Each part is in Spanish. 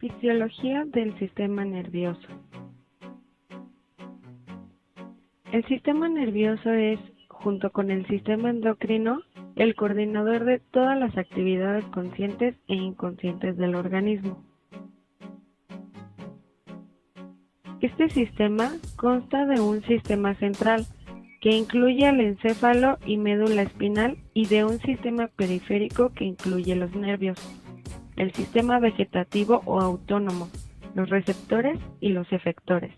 Fisiología del sistema nervioso. El sistema nervioso es, junto con el sistema endocrino, el coordinador de todas las actividades conscientes e inconscientes del organismo. Este sistema consta de un sistema central, que incluye al encéfalo y médula espinal, y de un sistema periférico que incluye los nervios, el sistema vegetativo o autónomo, los receptores y los efectores.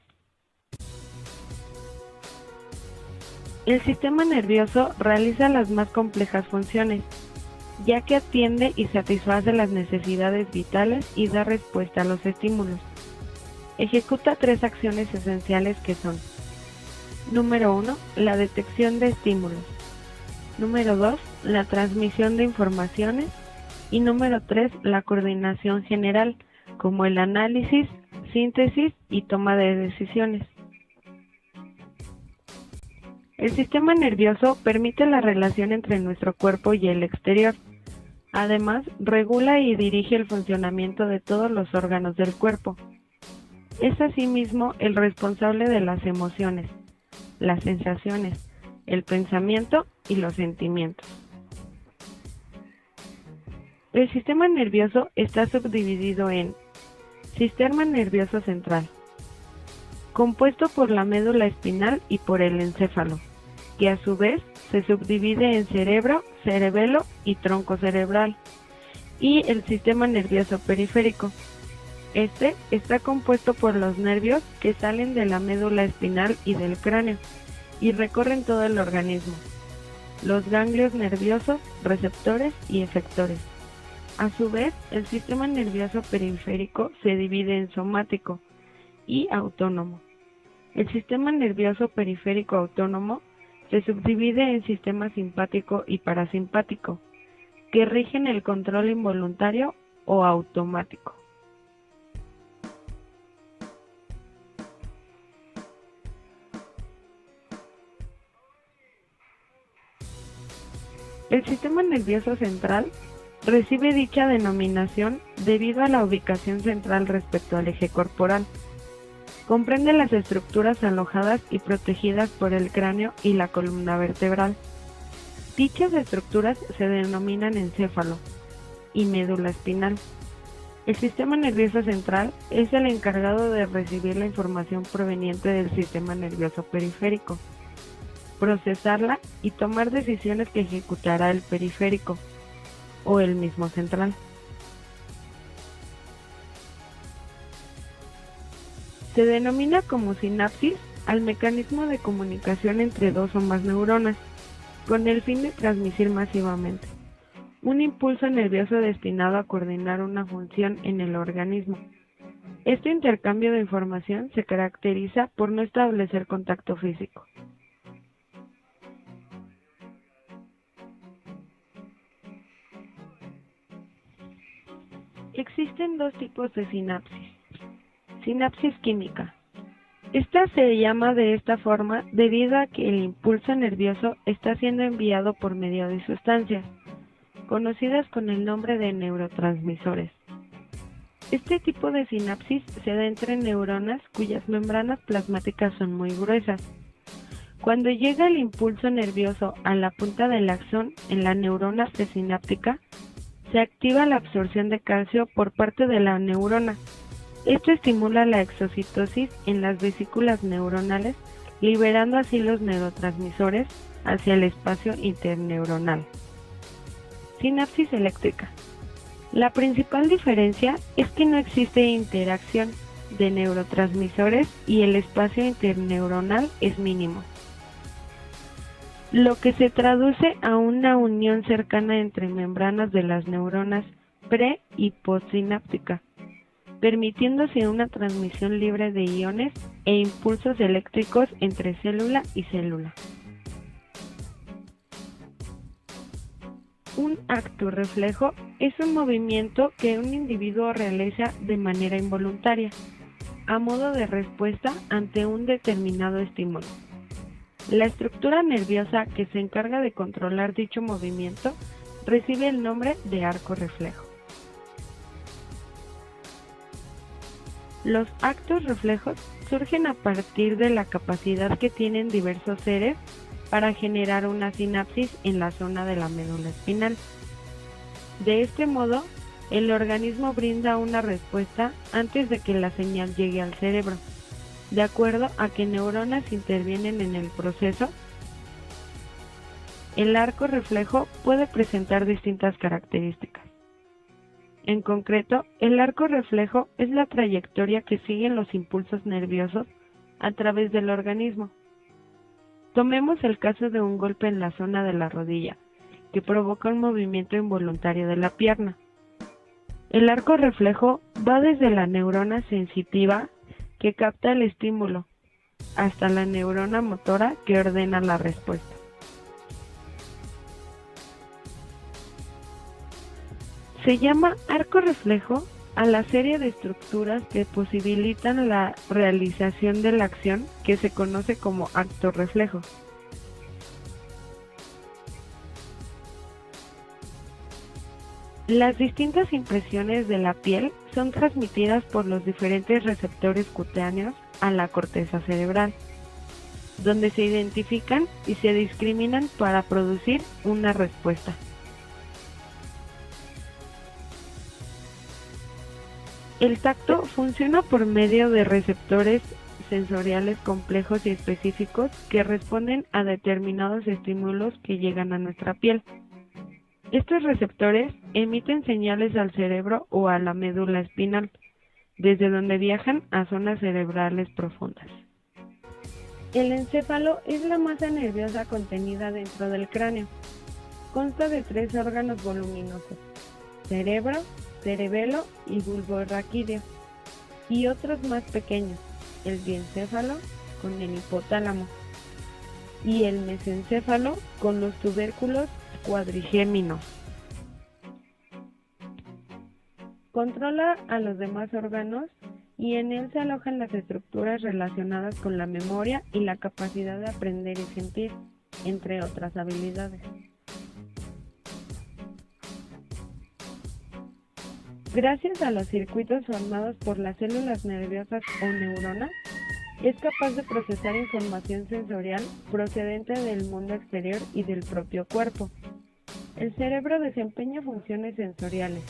El sistema nervioso realiza las más complejas funciones, ya que atiende y satisface las necesidades vitales y da respuesta a los estímulos. Ejecuta tres acciones esenciales que son: número 1, la detección de estímulos; número 2, la transmisión de informaciones; y número 3, la coordinación general, como el análisis, síntesis y toma de decisiones. El sistema nervioso permite la relación entre nuestro cuerpo y el exterior. Además, regula y dirige el funcionamiento de todos los órganos del cuerpo. Es asimismo el responsable de las emociones, las sensaciones, el pensamiento y los sentimientos. El sistema nervioso está subdividido en sistema nervioso central, compuesto por la médula espinal y por el encéfalo, que a su vez se subdivide en cerebro, cerebelo y tronco cerebral, y el sistema nervioso periférico. Este está compuesto por los nervios que salen de la médula espinal y del cráneo y recorren todo el organismo, los ganglios nerviosos, receptores y efectores. A su vez, el sistema nervioso periférico se divide en somático y autónomo. El sistema nervioso periférico autónomo se subdivide en sistema simpático y parasimpático, que rigen el control involuntario o automático. El sistema nervioso central recibe dicha denominación debido a la ubicación central respecto al eje corporal. Comprende las estructuras alojadas y protegidas por el cráneo y la columna vertebral. Dichas estructuras se denominan encéfalo y médula espinal. El sistema nervioso central es el encargado de recibir la información proveniente del sistema nervioso periférico, procesarla y tomar decisiones que ejecutará el periférico o el mismo central. Se denomina como sinapsis al mecanismo de comunicación entre dos o más neuronas, con el fin de transmitir masivamente un impulso nervioso destinado a coordinar una función en el organismo. Este intercambio de información se caracteriza por no establecer contacto físico. Existen dos tipos de sinapsis. Sinapsis química. Esta se llama de esta forma debido a que el impulso nervioso está siendo enviado por medio de sustancias, conocidas con el nombre de neurotransmisores. Este tipo de sinapsis se da entre neuronas cuyas membranas plasmáticas son muy gruesas. Cuando llega el impulso nervioso a la punta del axón en la neurona presináptica, se activa la absorción de calcio por parte de la neurona. Esto estimula la exocitosis en las vesículas neuronales, liberando así los neurotransmisores hacia el espacio interneuronal. Sinapsis eléctrica. La principal diferencia es que no existe interacción de neurotransmisores y el espacio interneuronal es mínimo, lo que se traduce a una unión cercana entre membranas de las neuronas pre- y postsináptica, permitiéndose una transmisión libre de iones e impulsos eléctricos entre célula y célula. Un acto reflejo es un movimiento que un individuo realiza de manera involuntaria, a modo de respuesta ante un determinado estímulo. La estructura nerviosa que se encarga de controlar dicho movimiento recibe el nombre de arco reflejo. Los actos reflejos surgen a partir de la capacidad que tienen diversos seres para generar una sinapsis en la zona de la médula espinal. De este modo, el organismo brinda una respuesta antes de que la señal llegue al cerebro, de acuerdo a qué neuronas intervienen en el proceso. El arco reflejo puede presentar distintas características. En concreto, el arco reflejo es la trayectoria que siguen los impulsos nerviosos a través del organismo. Tomemos el caso de un golpe en la zona de la rodilla, que provoca un movimiento involuntario de la pierna. El arco reflejo va desde la neurona sensitiva, que capta el estímulo, hasta la neurona motora, que ordena la respuesta. Se llama arco reflejo a la serie de estructuras que posibilitan la realización de la acción que se conoce como acto reflejo. Las distintas impresiones de la piel son transmitidas por los diferentes receptores cutáneos a la corteza cerebral, donde se identifican y se discriminan para producir una respuesta. El tacto funciona por medio de receptores sensoriales complejos y específicos que responden a determinados estímulos que llegan a nuestra piel. Estos receptores emiten señales al cerebro o a la médula espinal, desde donde viajan a zonas cerebrales profundas. El encéfalo es la masa nerviosa contenida dentro del cráneo. Consta de 3 órganos voluminosos: cerebro, cerebelo y bulbo raquídeo, y otros más pequeños, el diencéfalo con el hipotálamo y el mesencéfalo con los tubérculos cuadrigéminos. Controla a los demás órganos y en él se alojan las estructuras relacionadas con la memoria y la capacidad de aprender y sentir, entre otras habilidades. Gracias a los circuitos formados por las células nerviosas o neuronas, es capaz de procesar información sensorial procedente del mundo exterior y del propio cuerpo. El cerebro desempeña funciones sensoriales,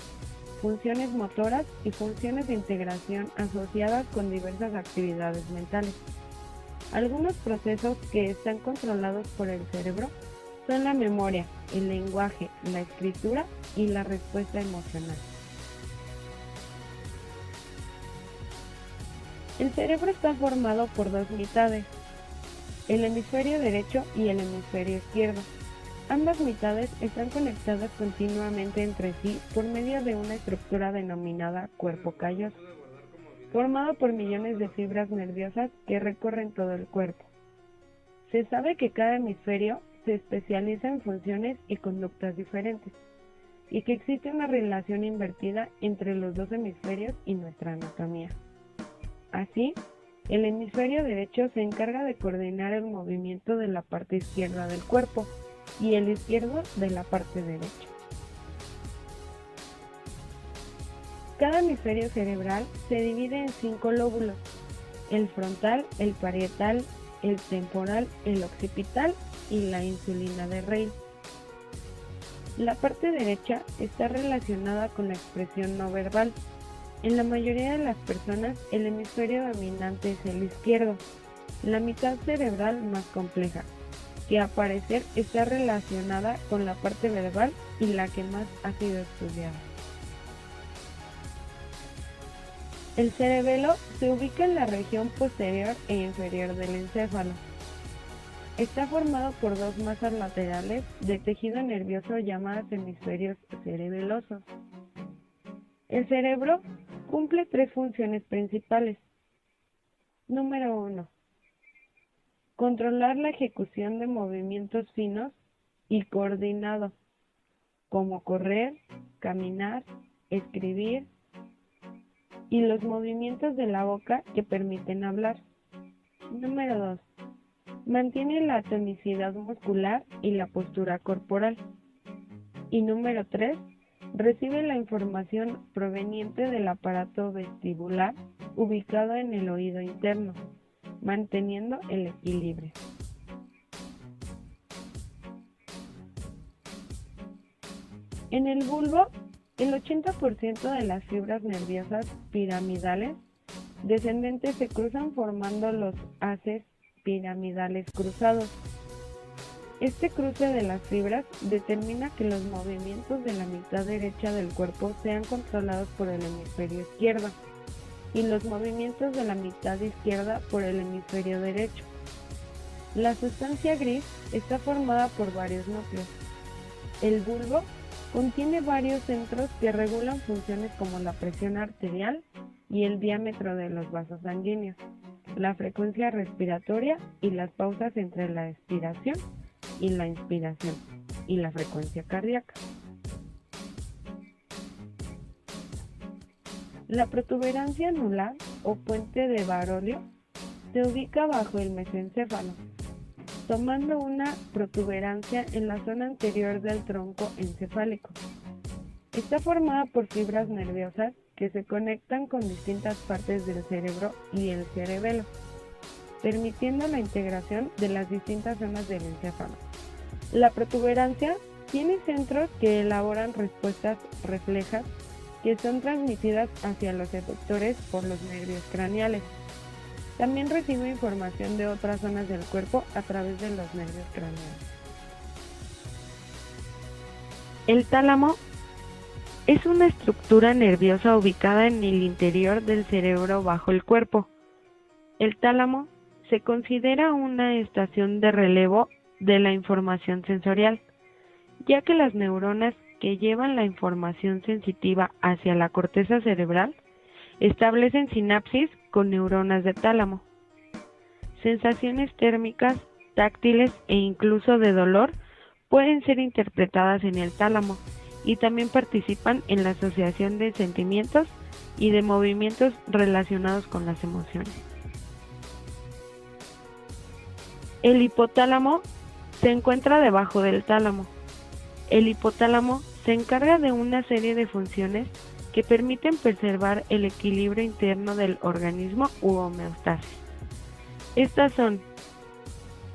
funciones motoras y funciones de integración asociadas con diversas actividades mentales. Algunos procesos que están controlados por el cerebro son la memoria, el lenguaje, la escritura y la respuesta emocional. El cerebro está formado por 2 mitades, el hemisferio derecho y el hemisferio izquierdo. Ambas mitades están conectadas continuamente entre sí por medio de una estructura denominada cuerpo calloso, formado por millones de fibras nerviosas que recorren todo el cuerpo. Se sabe que cada hemisferio se especializa en funciones y conductas diferentes, y que existe una relación invertida entre los 2 hemisferios y nuestra anatomía. Así, el hemisferio derecho se encarga de coordinar el movimiento de la parte izquierda del cuerpo y el izquierdo de la parte derecha. Cada hemisferio cerebral se divide en 5 lóbulos: el frontal, el parietal, el temporal, el occipital y la insulina de Rey. La parte derecha está relacionada con la expresión no verbal. En la mayoría de las personas, el hemisferio dominante es el izquierdo, la mitad cerebral más compleja, que a parecer está relacionada con la parte verbal y la que más ha sido estudiada. El cerebelo se ubica en la región posterior e inferior del encéfalo. Está formado por 2 masas laterales de tejido nervioso llamadas hemisferios cerebelosos. El cerebro cumple 3 funciones principales. Número 1. Controlar la ejecución de movimientos finos y coordinados, como correr, caminar, escribir, y los movimientos de la boca que permiten hablar. Número 2. Mantiene la tonicidad muscular y la postura corporal. Y número 3. recibe la información proveniente del aparato vestibular ubicado en el oído interno, manteniendo el equilibrio. En el bulbo, el 80% de las fibras nerviosas piramidales descendentes se cruzan formando los haces piramidales cruzados. Este cruce de las fibras determina que los movimientos de la mitad derecha del cuerpo sean controlados por el hemisferio izquierdo y los movimientos de la mitad izquierda por el hemisferio derecho. La sustancia gris está formada por varios núcleos. El bulbo contiene varios centros que regulan funciones como la presión arterial y el diámetro de los vasos sanguíneos, la frecuencia respiratoria y las pausas entre la expiración y la inspiración, y la frecuencia cardíaca. La protuberancia anular o puente de Barolio se ubica bajo el mesencéfalo, tomando una protuberancia en la zona anterior del tronco encefálico. Está formada por fibras nerviosas que se conectan con distintas partes del cerebro y el cerebelo, permitiendo la integración de las distintas zonas del encéfalo. La protuberancia tiene centros que elaboran respuestas reflejas que son transmitidas hacia los efectores por los nervios craneales. También recibe información de otras zonas del cuerpo a través de los nervios craneales. El tálamo es una estructura nerviosa ubicada en el interior del cerebro bajo el cuerpo. El tálamo se considera una estación de relevo de la información sensorial, ya que las neuronas que llevan la información sensitiva hacia la corteza cerebral establecen sinapsis con neuronas de tálamo. Sensaciones térmicas, táctiles e incluso de dolor pueden ser interpretadas en el tálamo y también participan en la asociación de sentimientos y de movimientos relacionados con las emociones. El hipotálamo se encuentra debajo del tálamo. El hipotálamo se encarga de una serie de funciones que permiten preservar el equilibrio interno del organismo u homeostasis. Estas son: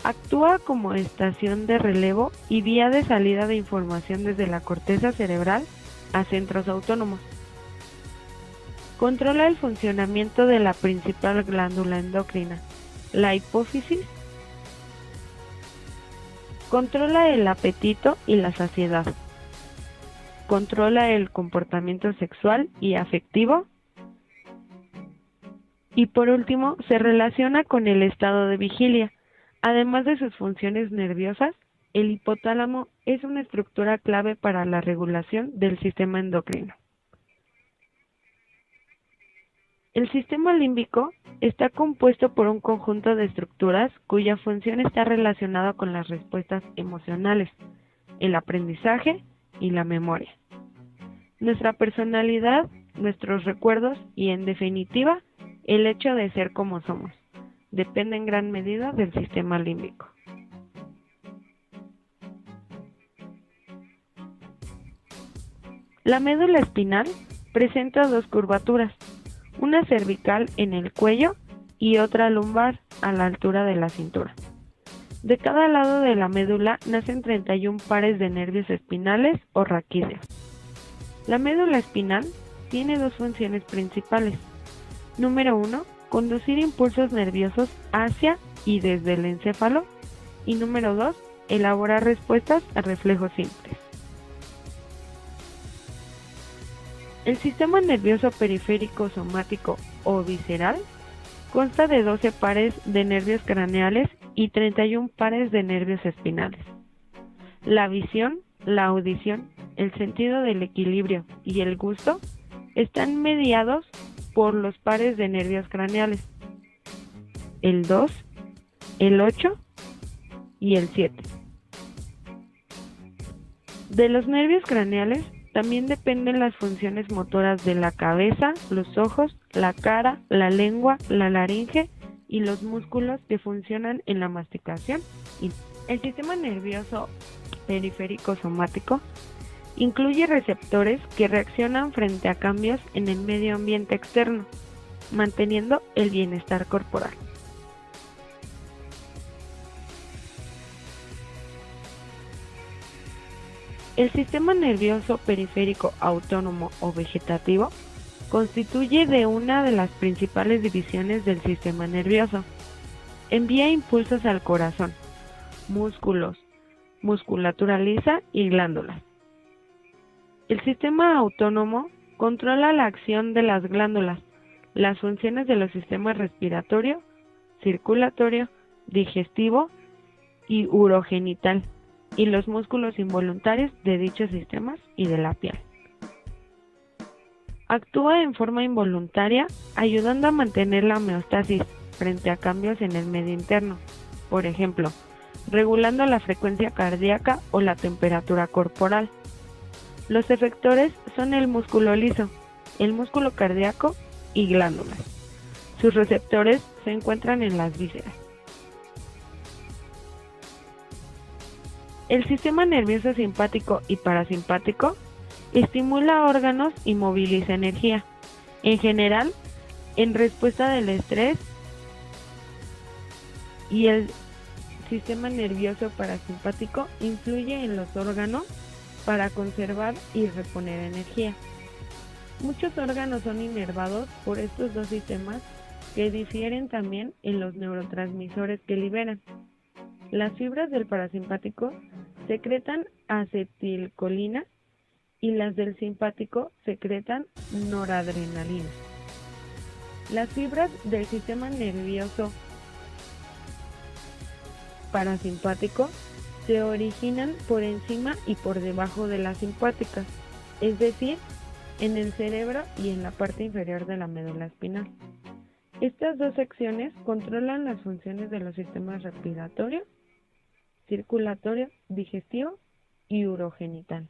actúa como estación de relevo y vía de salida de información desde la corteza cerebral a centros autónomos. Controla el funcionamiento de la principal glándula endocrina, la hipófisis. Controla el apetito y la saciedad. Controla el comportamiento sexual y afectivo. Y por último, se relaciona con el estado de vigilia. Además de sus funciones nerviosas, el hipotálamo es una estructura clave para la regulación del sistema endocrino. El sistema límbico está compuesto por un conjunto de estructuras cuya función está relacionada con las respuestas emocionales, el aprendizaje y la memoria. Nuestra personalidad, nuestros recuerdos y, en definitiva, el hecho de ser como somos, depende en gran medida del sistema límbico. La médula espinal presenta dos curvaturas, una cervical en el cuello y otra lumbar a la altura de la cintura. De cada lado de la médula nacen 31 pares de nervios espinales o raquídeos. La médula espinal tiene dos funciones principales. Número 1, conducir impulsos nerviosos hacia y desde el encéfalo. Y número 2, elaborar respuestas a reflejos simples. El sistema nervioso periférico somático o visceral consta de 12 pares de nervios craneales y 31 pares de nervios espinales. La visión, la audición, el sentido del equilibrio y el gusto están mediados por los pares de nervios craneales, el 2, el 8 y el 7. De los nervios craneales también dependen las funciones motoras de la cabeza, los ojos, la cara, la lengua, la laringe y los músculos que funcionan en la masticación. El sistema nervioso periférico somático Incluye receptores que reaccionan frente a cambios en el medio ambiente externo, manteniendo el bienestar corporal. El sistema nervioso periférico autónomo o vegetativo constituye de una de las principales divisiones del sistema nervioso. Envía impulsos al corazón, músculos, musculatura lisa y glándulas. El sistema autónomo controla la acción de las glándulas, las funciones de los sistemas respiratorio, circulatorio, digestivo y urogenital, y los músculos involuntarios de dichos sistemas y de la piel. Actúa en forma involuntaria, ayudando a mantener la homeostasis frente a cambios en el medio interno, por ejemplo, regulando la frecuencia cardíaca o la temperatura corporal. Los efectores son el músculo liso, el músculo cardíaco y glándulas. Sus receptores se encuentran en las vísceras. El sistema nervioso simpático y parasimpático estimula órganos y moviliza energía, en general en respuesta del estrés, y el sistema nervioso parasimpático influye en los órganos para conservar y reponer energía. Muchos órganos son inervados por estos dos sistemas, que difieren también en los neurotransmisores que liberan. Las fibras del parasimpático secretan acetilcolina y las del simpático secretan noradrenalina. Las fibras del sistema nervioso parasimpático se originan por encima y por debajo de las simpáticas, es decir, en el cerebro y en la parte inferior de la médula espinal. Estas dos secciones controlan las funciones de los sistemas respiratorio, circulatorio, digestivo y urogenital.